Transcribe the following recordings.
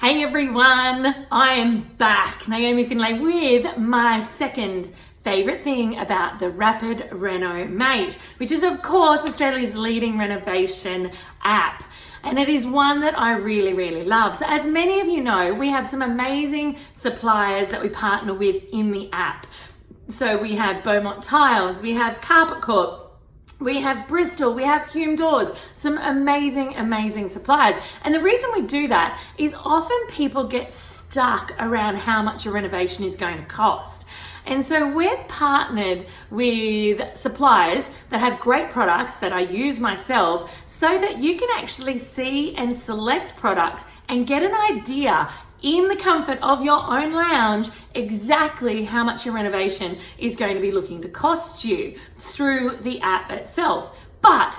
Hey everyone, I am back, Naomi Finlay, with my second favourite thing about the Rapid Reno Mate, which is of course Australia's leading renovation app. And it is one that I really love. So as many of you know, we have some amazing suppliers that we partner with in the app. So we have Beaumont Tiles, we have Carpet Corp, we have Bristol, we have Hume Doors, some amazing suppliers. And the reason we do that is often people get stuck around how much a renovation is going to cost. And so we've partnered with suppliers that have great products that I use myself so that you can actually see and select products and get an idea in the comfort of your own lounge exactly how much your renovation is going to be looking to cost you through the app itself. But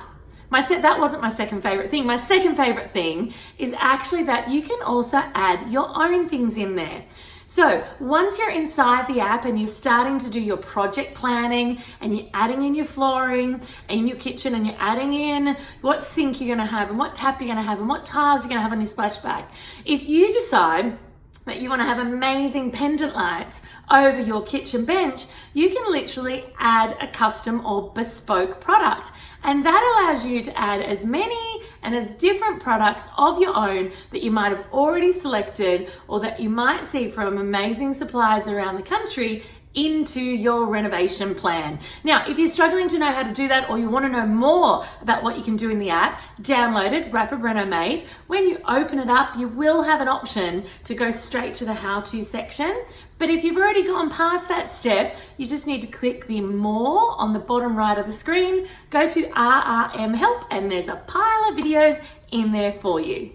that wasn't my second favorite thing. My second favorite thing is actually that you can also add your own things in there. So once you're inside the app and you're starting to do your project planning and you're adding in your flooring in your kitchen and you're adding in what sink you're gonna have and what tap you're gonna have and what tiles you're gonna have on your splashback, if you decide that you want to have amazing pendant lights over your kitchen bench, you can literally add a custom or bespoke product. And that allows you to add as many and as different products of your own that you might have already selected or that you might see from amazing suppliers around the country into your renovation plan. Now, if you're struggling to know how to do that or you want to know more about what you can do in the app, download it, Rapid Reno Mate. When you open it up, you will have an option to go straight to the how-to section. But if you've already gone past that step, you just need to click the more on the bottom right of the screen, go to RRM Help, and there's a pile of videos in there for you.